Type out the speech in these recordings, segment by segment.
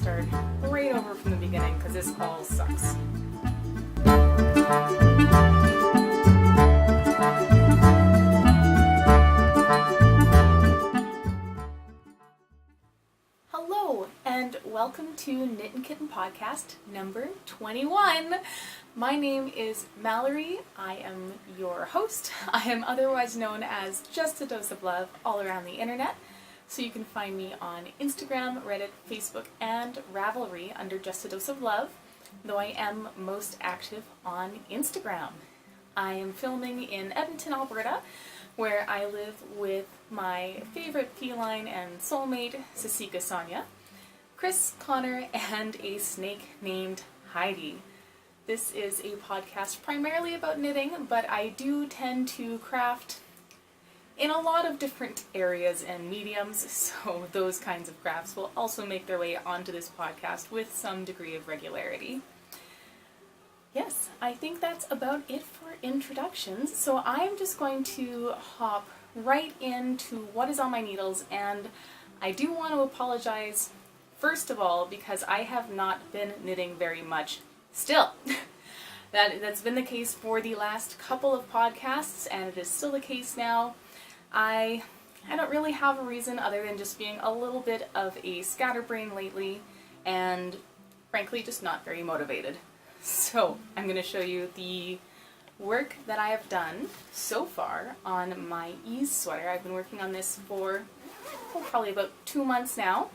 start right over from the beginning because this all sucks. Hello and welcome to Knittin Kitten podcast number 21. My name is Mallory. I am your host. I am otherwise known as JustADoseOfLove all around the internet. So you can find me on Instagram, Reddit, Facebook, and Ravelry under JustADoseOfLove, though I am most active on Instagram. I am filming in Edmonton, Alberta, where I live with my favorite feline and soulmate, Sasika Sonia, Chris, Connor, and a snake named Heidi. This is a podcast primarily about knitting, but I do tend to craft in a lot of different areas and mediums, so those kinds of crafts will also make their way onto this podcast with some degree of regularity. Yes, I think that's about it for introductions, so I'm just going to hop right into what is on my needles, and I do want to apologize first of all because I have not been knitting very much still. That's been the case for the last couple of podcasts, and it is still the case now. I don't really have a reason other than just being a little bit of a scatterbrain lately, and frankly just not very motivated. So I'm going to show you the work that I have done so far on my Beas Sweater. I've been working on this for probably about 2 months now,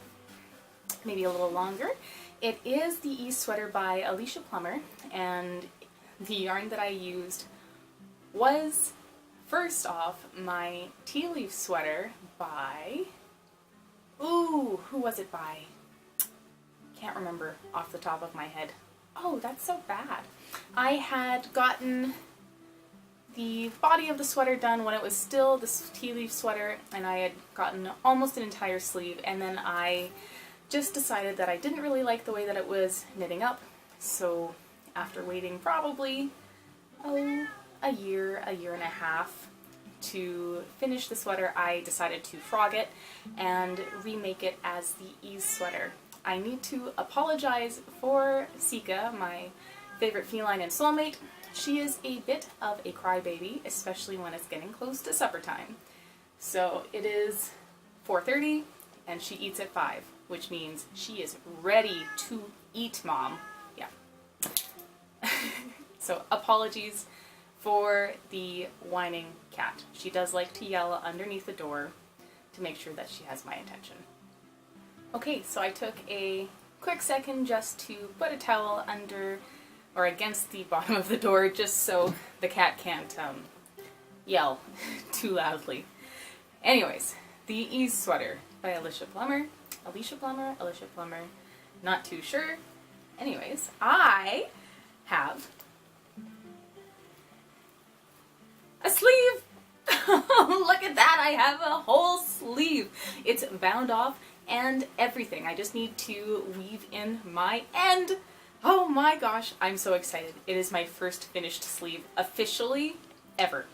maybe a little longer. It is the Beas Sweater by Alicia Plummer, and the yarn that I used was, first off, my tea leaf sweater by, who was it by? Can't remember off the top of my head. Oh, that's so bad. I had gotten the body of the sweater done when it was still this tea leaf sweater, and I had gotten almost an entire sleeve, and then I just decided that I didn't really like the way that it was knitting up, so after waiting probably a year and a half to finish the sweater, I decided to frog it and remake it as the Beas Sweater. I need to apologize for Sika, my favorite feline and soulmate. She is a bit of a crybaby, especially when it's getting close to supper time. So it is 4:30 and she eats at 5, which means she is ready to eat, Mom. Yeah. So apologies for the whining cat. She does like to yell underneath the door to make sure that she has my attention. Okay, so I took a quick second just to put a towel under or against the bottom of the door just so the cat can't yell too loudly. Anyways, the Beas Sweater by Alicia Plummer, not too sure. Anyways, I have a sleeve! Look at that, I have a whole sleeve. It's bound off and everything. I just need to weave in my end. Oh my gosh, I'm so excited. It is my first finished sleeve officially ever.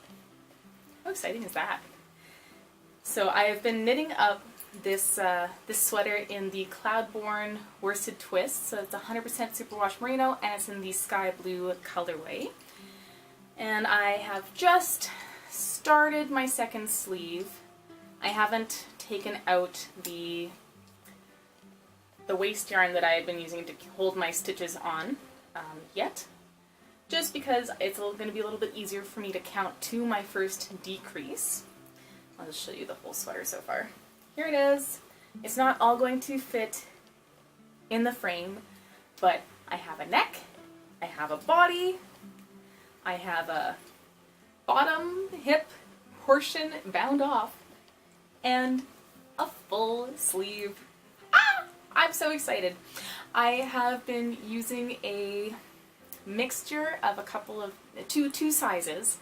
How exciting is that? So I have been knitting up this sweater in the Cloudborn worsted twist. So it's 100% superwash merino and it's in the sky blue colorway. And I have just started my second sleeve. I haven't taken out the waste yarn that I had been using to hold my stitches on yet, just because it's going to be a little bit easier for me to count to my first decrease. I'll just show you the whole sweater so far. Here it is. It's not all going to fit in the frame, but I have a neck, I have a body, I have a bottom hip portion bound off, and a full sleeve. Ah! I'm so excited. I have been using a mixture of a couple of two sizes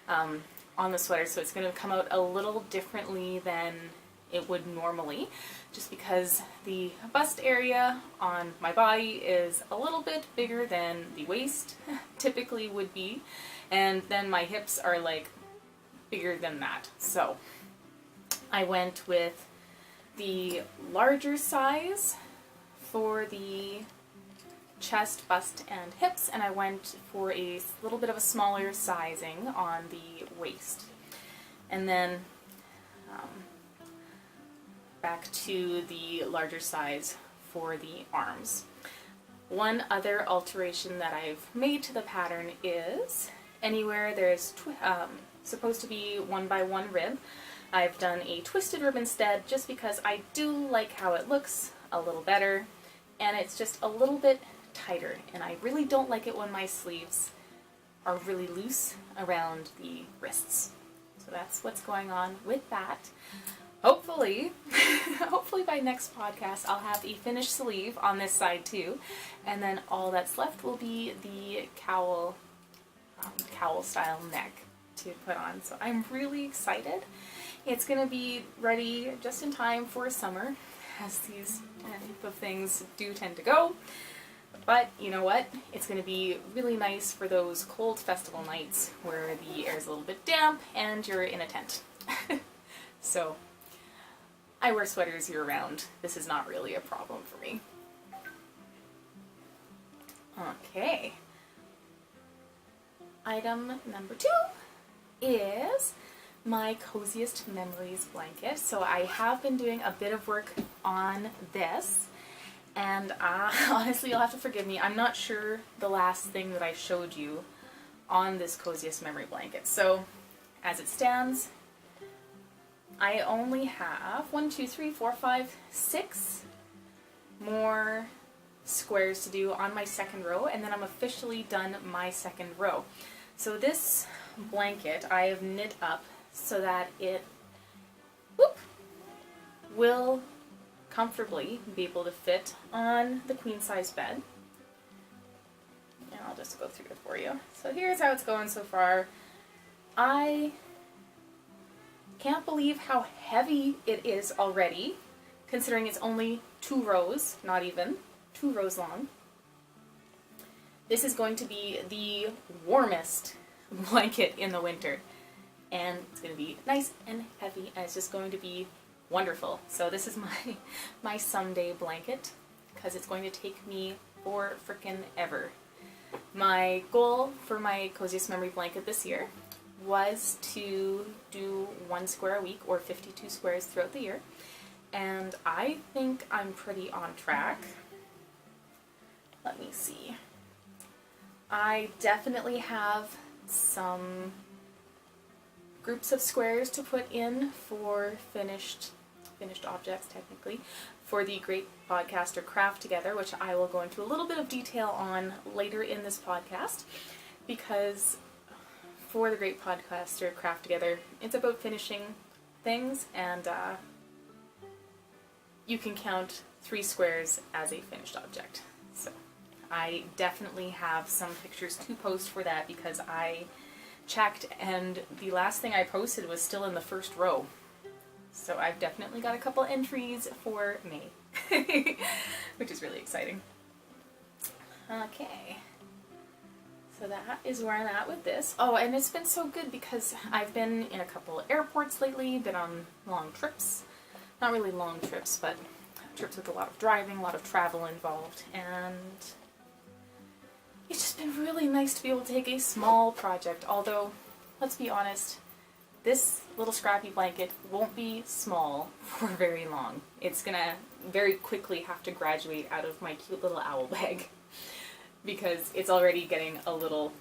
on the sweater, so it's going to come out a little differently than it would normally, just because the bust area on my body is a little bit bigger than the waist typically would be, and then my hips are like bigger than that. So I went with the larger size for the chest, bust, and hips, and I went for a little bit of a smaller sizing on the waist. And then back to the larger size for the arms. One other alteration that I've made to the pattern is anywhere there's supposed to be 1x1 rib, I've done a twisted rib instead, just because I do like how it looks a little better, and it's just a little bit tighter, and I really don't like it when my sleeves are really loose around the wrists. So that's what's going on with that. Hopefully, hopefully by next podcast I'll have a finished sleeve on this side too, and then all that's left will be the cowl style neck to put on. So I'm really excited. It's going to be ready just in time for summer, as these type of things do tend to go. But you know what? It's going to be really nice for those cold festival nights where the air is a little bit damp and you're in a tent. So I wear sweaters year-round. This is not really a problem for me. Okay. Item number 2 is my Coziest Memories blanket. So I have been doing a bit of work on this, and honestly, you'll have to forgive me. I'm not sure the last thing that I showed you on this Coziest Memory blanket. So as it stands, I only have 6 more squares to do on my second row, and then I'm officially done my second row. So this blanket I have knit up so that it will comfortably be able to fit on the queen size bed. And I'll just go through it for you. So here's how it's going so far. I can't believe how heavy it is already, considering it's only 2 rows, not even 2 rows long. This is going to be the warmest blanket in the winter, and it's going to be nice and heavy, and it's just going to be wonderful. So this is my someday blanket, because it's going to take me for frickin' ever. My goal for my Coziest Memory blanket this year was to do 1 square a week, or 52 squares throughout the year, and I think I'm pretty on track. Let me see. I definitely have some groups of squares to put in for finished objects, technically, for the Great Podcaster Craft Together, which I will go into a little bit of detail on later in this podcast, because for the Great Podcaster Craft Together, it's about finishing things, and you can count 3 squares as a finished object. So I definitely have some pictures to post for that, because I checked and the last thing I posted was still in the first row. So I've definitely got a couple entries for May, which is really exciting. Okay. So that is where I'm at with this. Oh, and it's been so good because I've been in a couple of airports lately, been on long trips. Not really long trips, but trips with a lot of driving, a lot of travel involved, and it's just been really nice to be able to take a small project, although, let's be honest, this little scrappy blanket won't be small for very long. It's gonna very quickly have to graduate out of my cute little owl bag, because it's already getting a little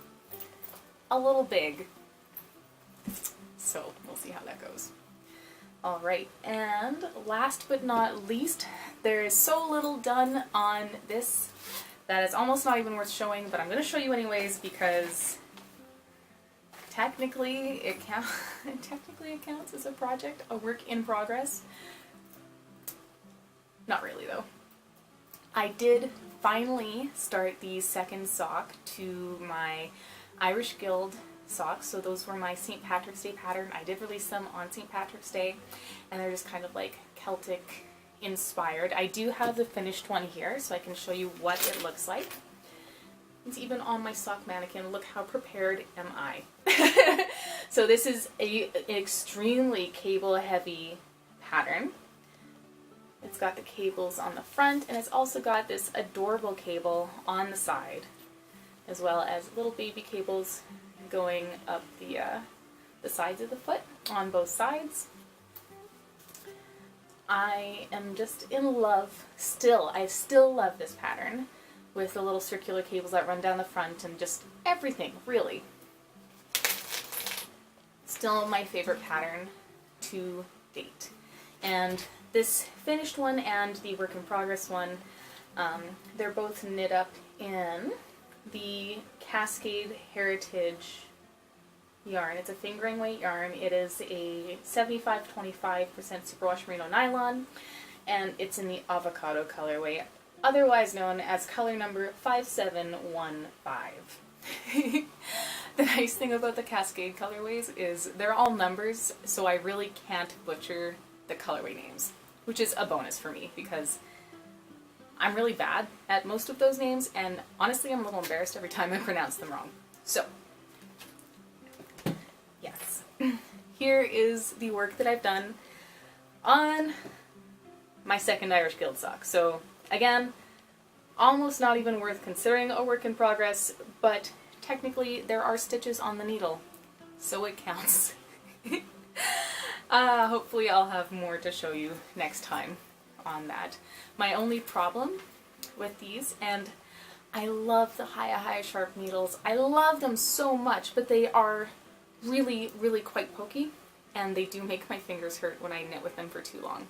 big. So we'll see how that goes. Alright, and last but not least, there is so little done on this that it's almost not even worth showing, but I'm going to show you anyways, because technically it counts as a project, a work in progress. Not really though. I did finally start the second sock to my Irish Guild socks, so those were my St. Patrick's Day pattern. I did release them on St. Patrick's Day, and they're just kind of like Celtic inspired. I do have the finished one here, so I can show you what it looks like. It's even on my sock mannequin. Look how prepared am I. So this is an extremely cable heavy pattern. It's got the cables on the front, and it's also got this adorable cable on the side, as well as little baby cables going up the sides of the foot on both sides. I am just in love still. I still love this pattern with the little circular cables that run down the front and just everything, really. Still my favorite pattern to date. And this finished one and the work in progress one, they're both knit up in the Cascade Heritage yarn. It's a fingering weight yarn. It is a 75-25% superwash merino nylon, and it's in the Avacado colorway, otherwise known as color number 5715. The nice thing about the Cascade colorways is they're all numbers, so I really can't butcher the colorway names, which is a bonus for me because I'm really bad at most of those names, and honestly I'm a little embarrassed every time I pronounce them wrong. So, yes. Here is the work that I've done on my second Irish Guild sock. So, again, almost not even worth considering a work in progress, but technically there are stitches on the needle, so it counts. Hopefully I'll have more to show you next time on that. My only problem with these, and I love the Hiya sharp needles, I love them so much, but they are really, really quite pokey, and they do make my fingers hurt when I knit with them for too long.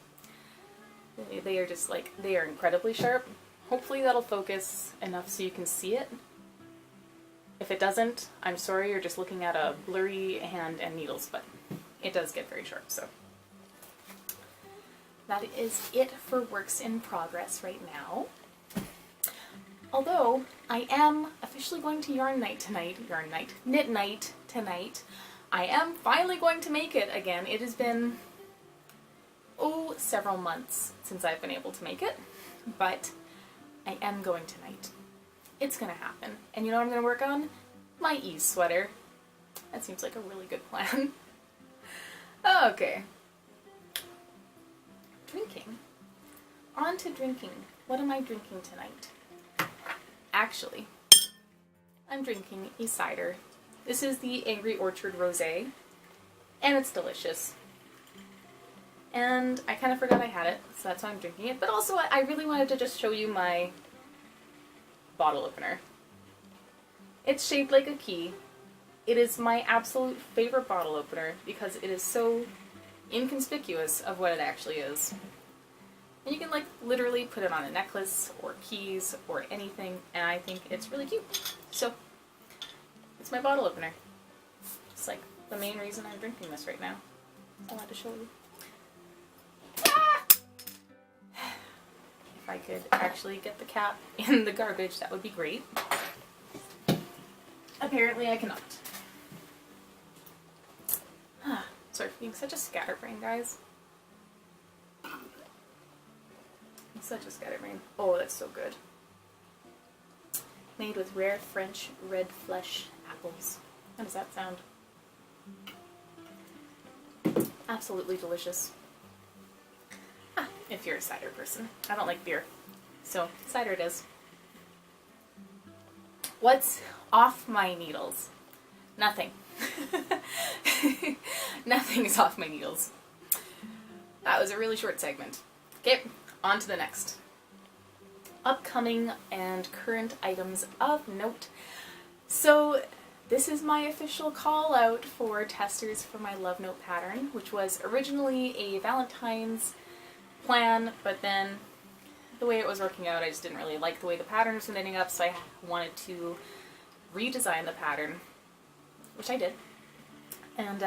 They are just like, they are incredibly sharp. Hopefully that'll focus enough so you can see it. If it doesn't, I'm sorry, you're just looking at a blurry hand and needles, but it does get very sharp, so. That is it for works in progress right now. Although, I am officially going to knit night tonight. I am finally going to make it again. It has been, several months since I've been able to make it, but I am going tonight. It's gonna happen. And you know what I'm gonna work on? My Beas sweater. That seems like a really good plan. Okay. Drinking. On to drinking. What am I drinking tonight? Actually, I'm drinking a cider. This is the Angry Orchard Rosé, and it's delicious. And I kind of forgot I had it, so that's why I'm drinking it. But also, I really wanted to just show you my bottle opener. It's shaped like a key. It is my absolute favorite bottle opener because it is so inconspicuous of what it actually is. And you can like literally put it on a necklace or keys or anything, and I think it's really cute. So, it's my bottle opener. It's like the main reason I'm drinking this right now. I wanted to show you. Ah! If I could actually get the cap in the garbage, that would be great. Apparently I cannot. Sorry for being such a scatterbrain, guys. I'm such a scatterbrain. Oh, that's so good. Made with rare French red flesh apples. How does that sound? Absolutely delicious. If you're a cider person. I don't like beer. So, cider it is. What's off my needles? Nothing. Nothing is off my needles. That was a really short segment. Okay, on to the next. Upcoming and current items of note. So, this is my official call out for testers for my Love Note pattern, which was originally a Valentine's plan, but then the way it was working out, I just didn't really like the way the pattern was knitting up, so I wanted to redesign the pattern, which I did. And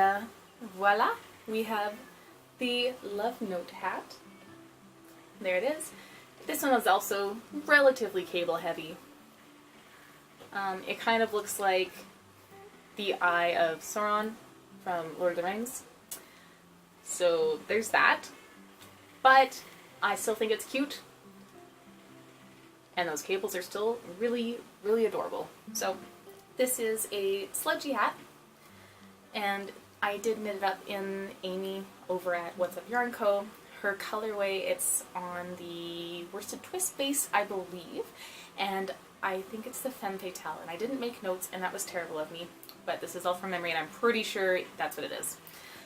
voila, we have the Love Note hat. There it is. This one was also relatively cable heavy. It kind of looks like the Eye of Sauron from Lord of the Rings. So there's that. But I still think it's cute. And those cables are still really, really adorable. So this is a sludgy hat. And I did knit it up in Amy over at What's Up Yarn Co. her colorway, it's on the worsted twist base, I believe, and I think it's the Femme Fatale, and I didn't make notes, and that was terrible of me, but this is all from memory, and I'm pretty sure that's what it is.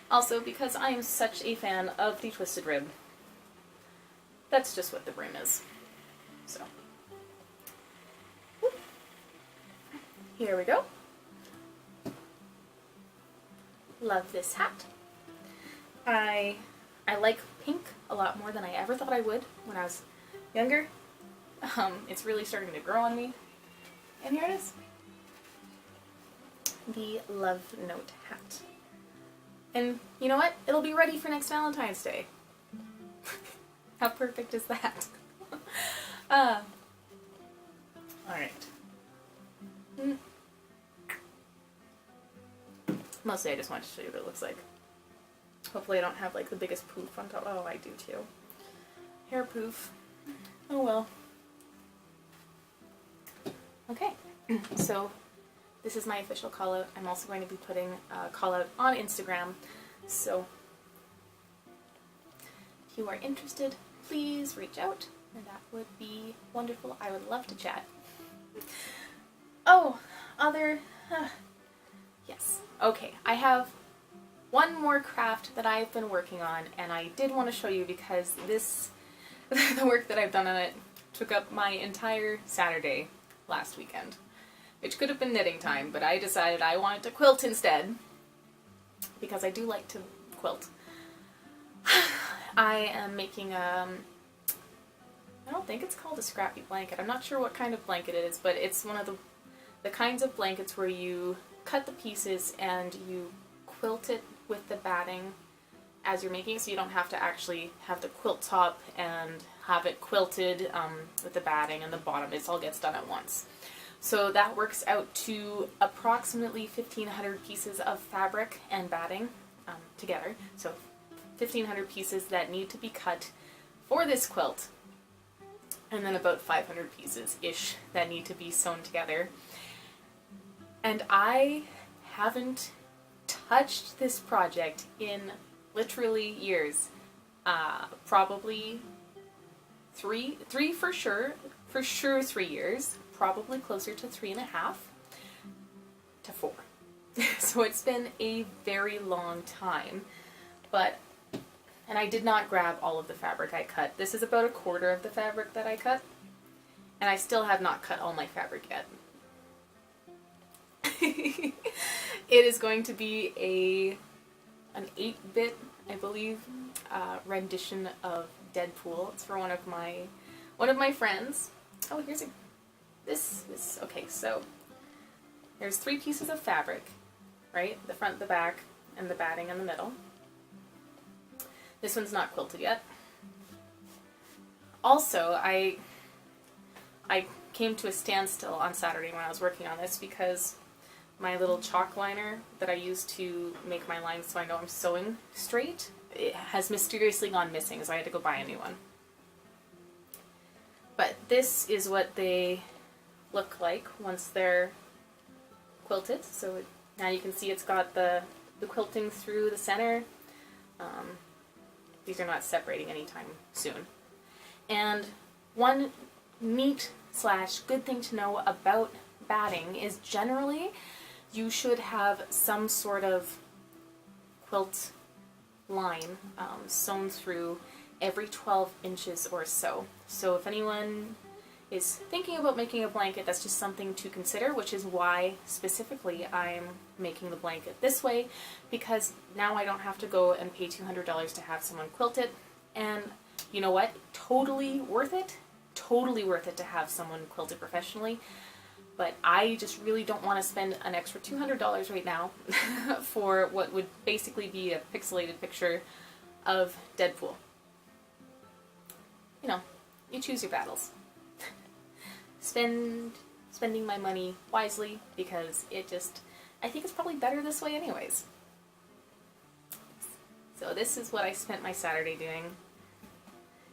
Also, because I am such a fan of the twisted rib, that's just what the brim is. So, here we go. Love this hat. I like pink a lot more than I ever thought I would when I was younger. It's really starting to grow on me. And here it is. The Love Note hat. And you know what? It'll be ready for next Valentine's Day. How perfect is that? Alright. Mostly I just wanted to show you what it looks like. Hopefully I don't have like the biggest poof on top. Oh, I do too. Hair poof. Oh well. Okay, so this is my official call out. I'm also going to be putting a call out on Instagram. So if you are interested, please reach out, and that would be wonderful. I would love to chat. Oh, yes. Okay, I have one more craft that I've been working on, and I did want to show you because the work that I've done on it took up my entire Saturday last weekend, which could have been knitting time, but I decided I wanted to quilt instead, because I do like to quilt. I am making I don't think it's called a Scrappy Blanket. I'm not sure what kind of blanket it is, but it's one of the kinds of blankets where you cut the pieces and you quilt it with the batting as you're making it, so you don't have to actually have the quilt top and have it quilted with the batting and the bottom. It all gets done at once. So that works out to approximately 1,500 pieces of fabric and batting together. So 1,500 pieces that need to be cut for this quilt, and then about 500 pieces-ish that need to be sewn together. And I haven't touched this project in literally years. Probably three for sure 3 years, probably closer to 3.5 to 4. So it's been a very long time, and I did not grab all of the fabric I cut. This is about 1/4 of the fabric that I cut, and I still have not cut all my fabric yet. It is going to be an 8-bit, I believe, rendition of Deadpool. It's for one of my friends. Oh, here's this. Okay, so there's 3 pieces of fabric, right? The front, the back, and the batting in the middle. This one's not quilted yet. Also, I came to a standstill on Saturday when I was working on this because my little chalk liner that I use to make my lines so I know I'm sewing straight, it has mysteriously gone missing, so I had to go buy a new one. But this is what they look like once they're quilted. So now you can see it's got the quilting through the center. These are not separating anytime soon. And one neat / good thing to know about batting is generally you should have some sort of quilt line sewn through every 12 inches or so. So if anyone is thinking about making a blanket, that's just something to consider, which is why specifically I'm making the blanket this way, because now I don't have to go and pay $200 to have someone quilt it. And you know what? Totally worth it. Totally worth it to have someone quilt it professionally. But I just really don't want to spend an extra $200 right now for what would basically be a pixelated picture of Deadpool. You know, you choose your battles. Spending my money wisely, because I think it's probably better this way anyways. So this is what I spent my Saturday doing.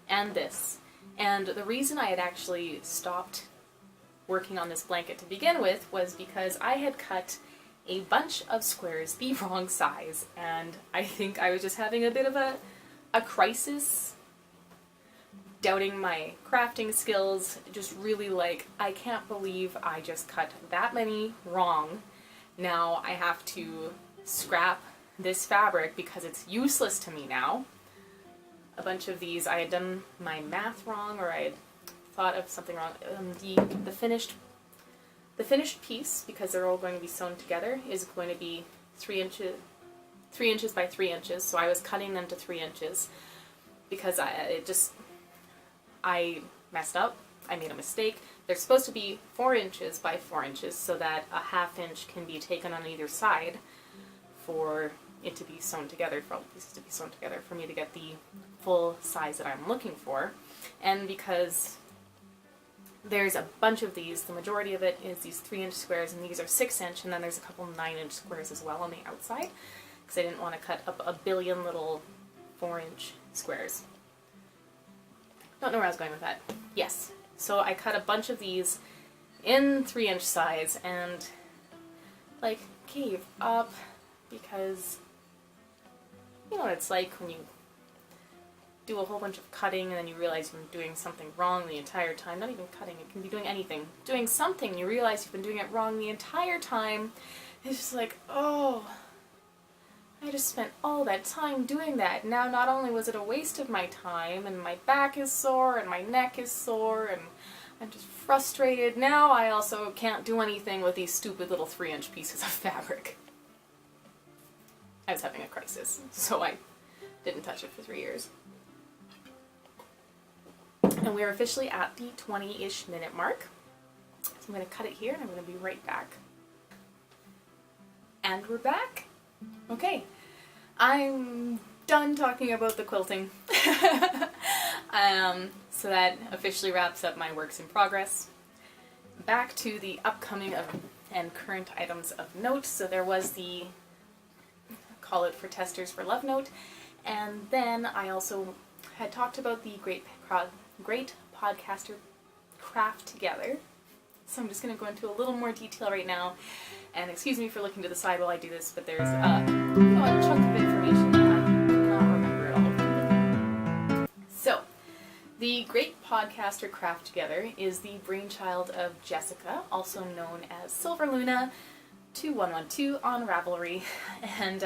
And this. And the reason I had actually stopped working on this blanket to begin with was because I had cut a bunch of squares the wrong size, and I think I was just having a bit of a crisis doubting my crafting skills, just really like, I can't believe I just cut that many wrong. Now I have to scrap this fabric because it's useless to me now. A bunch of these, I had done my math wrong, or I had thought of something wrong. The finished piece, because they're all going to be sewn together, is going to be 3 inches by 3 inches, so I was cutting them to 3 inches because I messed up. I made a mistake. They're supposed to be 4 inches by 4 inches so that a ½ inch can be taken on either side for it to be sewn together, for all the pieces to be sewn together, for me to get the full size that I'm looking for. And because there's a bunch of these, the majority of it is these 3-inch squares, and these are 6-inch, and then there's a couple 9-inch squares as well on the outside, because I didn't want to cut up a billion little 4-inch squares. Don't know where I was going with that. Yes. So I cut a bunch of these in 3-inch size and like gave up because you know what it's like when you do a whole bunch of cutting and then you realize you've been doing something wrong the entire time. Not even cutting, it can be doing anything. Doing something, you realize you've been doing it wrong the entire time. It's just like, oh, I just spent all that time doing that. Now not only was it a waste of my time, and my back is sore, and my neck is sore, and I'm just frustrated, now I also can't do anything with these stupid little 3-inch pieces of fabric. I was having a crisis, so I didn't touch it for 3 years. And we're officially at the 20-ish minute mark. So I'm going to cut it here, and I'm going to be right back. And we're back. Okay, I'm done talking about the quilting. So that officially wraps up my works in progress. Back to the upcoming and current items of note. So there was the Call It for Testers for Love note, and then I also had talked about the Great Podcaster Craft Together. So I'm just going to go into a little more detail right now. And excuse me for looking to the side while I do this, but there's a chunk of information that I cannot remember it all. So, the Great Podcaster Craft Together is the brainchild of Jessica, also known as Silver Luna 2112 on Ravelry. And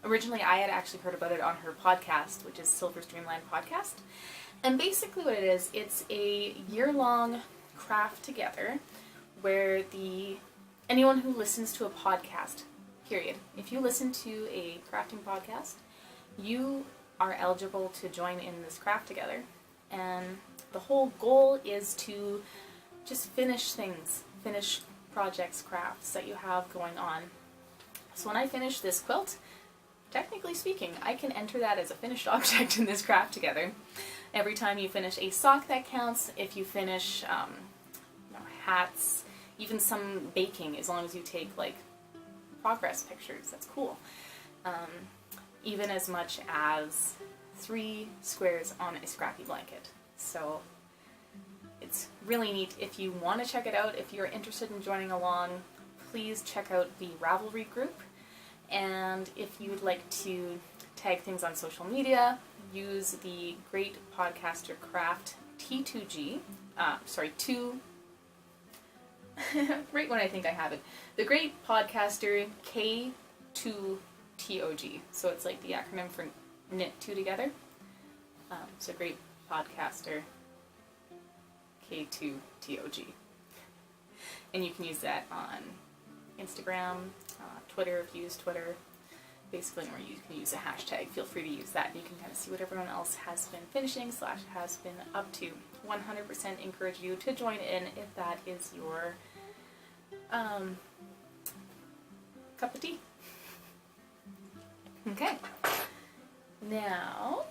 originally I had actually heard about it on her podcast, which is Silver's Dreamland podcast. And basically what it is, it's a year-long craft together where anyone who listens to a podcast, period, if you listen to a crafting podcast, you are eligible to join in this craft together. And the whole goal is to just finish things, finish projects, crafts that you have going on. So when I finish this quilt, technically speaking, I can enter that as a finished object in this craft together. Every time you finish a sock, that counts. If you finish hats, even some baking, as long as you take like progress pictures, that's cool. Even as much as 3 squares on a Scrappy Blanket. So it's really neat. If you want to check it out, if you're interested in joining along, please check out the Ravelry group. And if you would like to tag things on social media, use the Great Podcaster Craft T2G, right when I think I have it. The Great Podcaster K2TOG. So it's like the acronym for knit 2 together. So Great Podcaster K2TOG. And you can use that on Instagram, Twitter if you use Twitter. Basically, or you can use a hashtag. Feel free to use that. You can kind of see what everyone else has been finishing / has been up to. 100% encourage you to join in if that is your cup of tea. Okay. Now,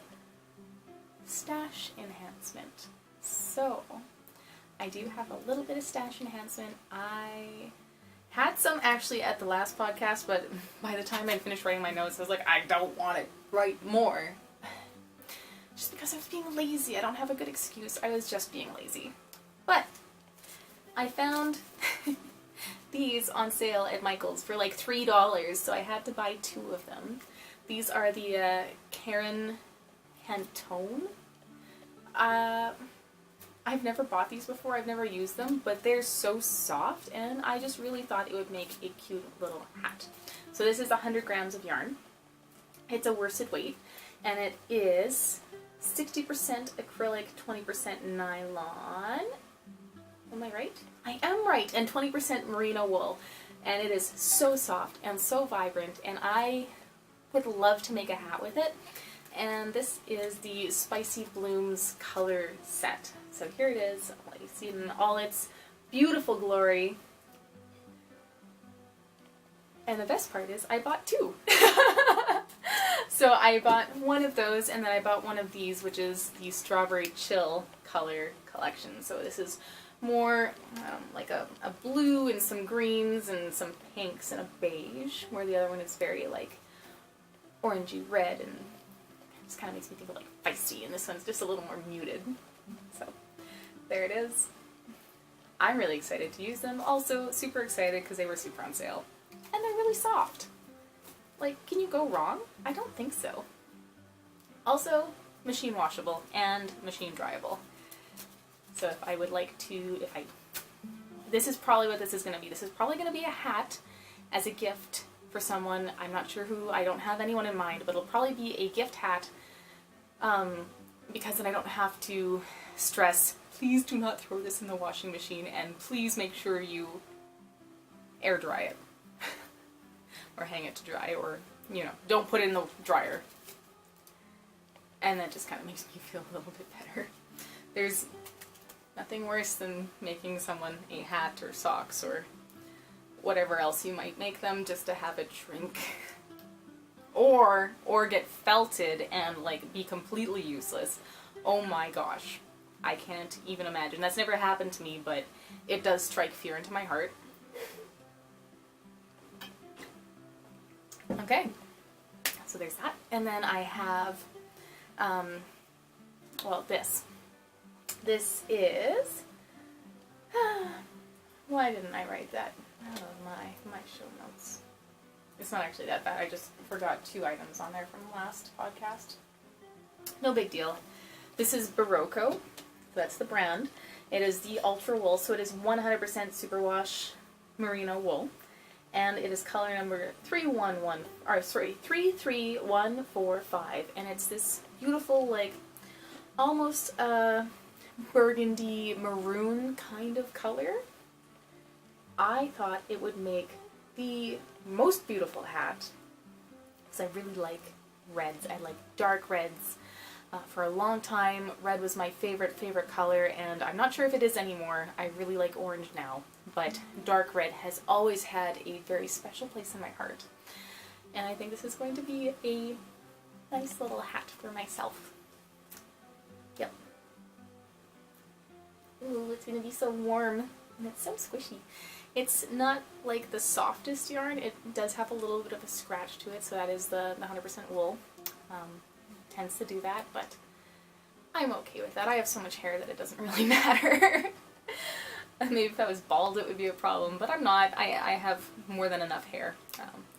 stash enhancement. So, I do have a little bit of stash enhancement. I had some actually at the last podcast, but by the time I finished writing my notes, I was like, I don't want to write more. Just because I was being lazy. I don't have a good excuse. I was just being lazy. But I found these on sale at Michael's for like $3, so I had to buy 2 of them. These are the Karen Pantone. I've never bought these before, I've never used them, but they're so soft, and I just really thought it would make a cute little hat. So this is 100 grams of yarn. It's a worsted weight, and it is 60% acrylic, 20% nylon. Am I right? I am right, and 20% merino wool. And it is so soft and so vibrant, and I would love to make a hat with it. And this is the Spicy Blooms color set. So here it is. I'll let you see it in all its beautiful glory. And the best part is I bought two. So I bought one of those, and then I bought one of these, which is the Strawberry Chill color collection. So this is more like a blue and some greens and some pinks and a beige, where the other one is very like orangey red and just kind of makes me think of like feisty, and this one's just a little more muted. So there it is. I'm really excited to use them. Also super excited because they were super on sale. And they're really soft. Like, can you go wrong? I don't think so. Also, machine washable and machine dryable. So if I would like to, this is probably what this is going to be. This is probably going to be a hat as a gift for someone. I'm not sure who, I don't have anyone in mind, but it'll probably be a gift hat because then I don't have to stress, please do not throw this in the washing machine, and please make sure you air dry it. Or hang it to dry, or, you know, don't put it in the dryer. And that just kind of makes me feel a little bit better. There's nothing worse than making someone a hat or socks or whatever else you might make them just to have it shrink. Or get felted and like be completely useless. Oh my gosh. I can't even imagine. That's never happened to me, but it does strike fear into my heart. Okay. So there's that. And then I have well, this. This is, why didn't I write that? Oh, my show notes. It's not actually that bad, I just forgot 2 items on there from the last podcast. No big deal. This is Barocco, that's the brand. It is the Ultra Wool, so it is 100% superwash merino wool. And it is color number 33145, and it's this beautiful, like, almost burgundy maroon kind of color. I thought it would make the most beautiful hat, because I really like reds. I like dark reds. For a long time, red was my favorite color, and I'm not sure if it is anymore. I really like orange now, but dark red has always had a very special place in my heart. And I think this is going to be a nice little hat for myself. Yep. Ooh, it's going to be so warm, and it's so squishy. It's not like the softest yarn. It does have a little bit of a scratch to it, so that is the 100% wool. Tends to do that, but I'm okay with that. I have so much hair that it doesn't really matter. Maybe if I was bald it would be a problem, but I'm not. I have more than enough hair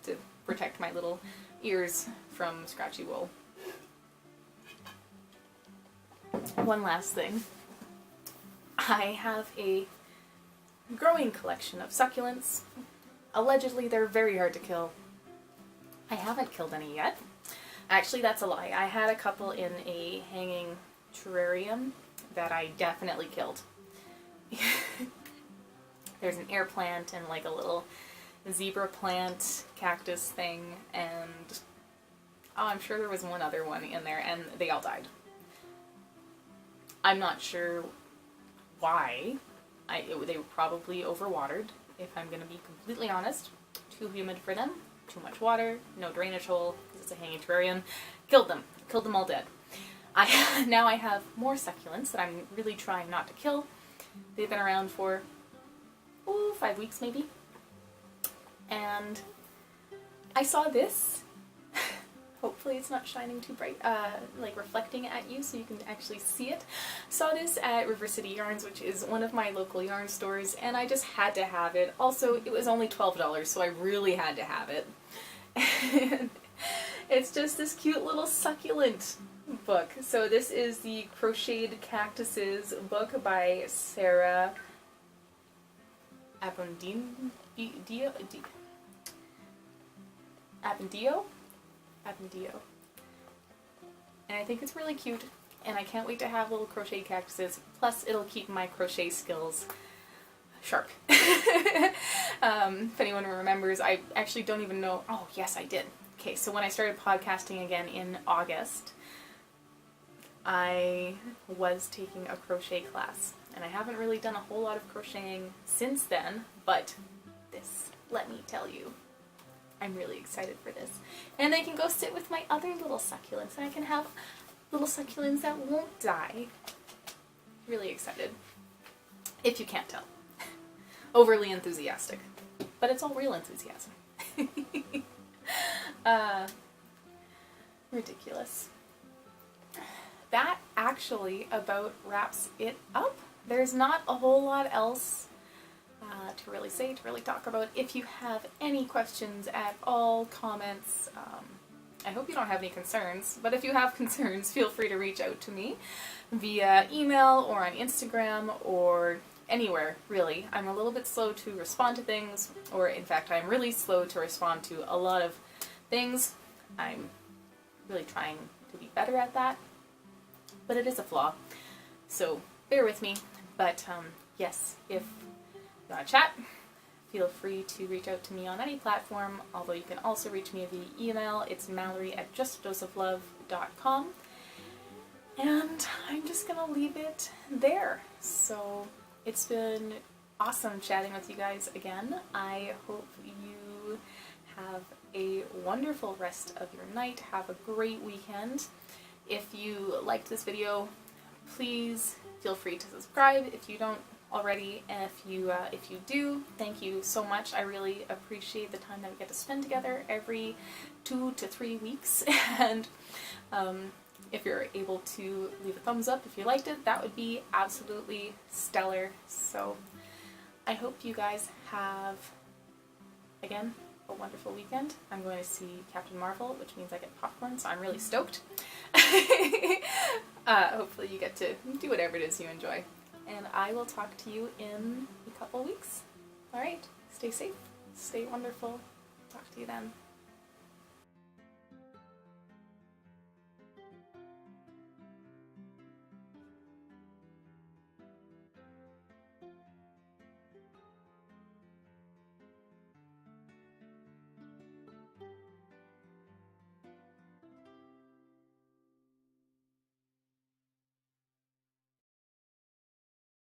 to protect my little ears from scratchy wool. One last thing. I have a growing collection of succulents. Allegedly, they're very hard to kill. I haven't killed any yet. Actually, that's a lie. I had a couple in a hanging terrarium that I definitely killed. There's an air plant and like a little zebra plant cactus thing, and oh, I'm sure there was one other one in there, and they all died. I'm not sure why. They were probably overwatered, if I'm going to be completely honest. Too humid for them, too much water, no drainage hole, because it's a hanging terrarium. Killed them all dead. Now I have more succulents that I'm really trying not to kill. They've been around for 5 weeks maybe. And I saw this. Hopefully it's not shining too bright, like reflecting at you so you can actually see it. Saw this at River City Yarns, which is one of my local yarn stores, and I just had to have it. Also, it was only $12, so I really had to have it. And it's just this cute little succulent book. So this is the Crocheted Cactuses book by Sarah Abendio. And I think it's really cute, and I can't wait to have little crochet cactuses. Plus, it'll keep my crochet skills sharp. If anyone remembers, I actually don't even know. Oh, yes, I did. Okay, so when I started podcasting again in August, I was taking a crochet class, and I haven't really done a whole lot of crocheting since then, but this, let me tell you, I'm really excited for this. And I can go sit with my other little succulents, and I can have little succulents that won't die. Really excited. If you can't tell. Overly enthusiastic. But it's all real enthusiasm. Ridiculous. That actually about wraps it up. There's not a whole lot else to really say, to really talk about. If you have any questions at all, comments, I hope you don't have any concerns, but if you have concerns, feel free to reach out to me via email or on Instagram or anywhere, really. I'm a little bit slow to respond to things, or in fact, I'm really slow to respond to a lot of things. I'm really trying to be better at that, but it is a flaw, so bear with me. But yes, if you want to chat, feel free to reach out to me on any platform, although you can also reach me via email. It's Mallory@JustADoseOfLove.com. And I'm just going to leave it there. So it's been awesome chatting with you guys again. I hope you have a wonderful rest of your night. Have a great weekend. If you liked this video, please feel free to subscribe if you don't already, and if you do, thank you so much. I really appreciate the time that we get to spend together every 2 to 3 weeks, and if you're able to leave a thumbs up if you liked it, that would be absolutely stellar. So I hope you guys have, again, a wonderful weekend. I'm going to see Captain Marvel, which means I get popcorn, so I'm really stoked. Hopefully you get to do whatever it is you enjoy. And I will talk to you in a couple weeks. Alright, stay safe, stay wonderful. Talk to you then.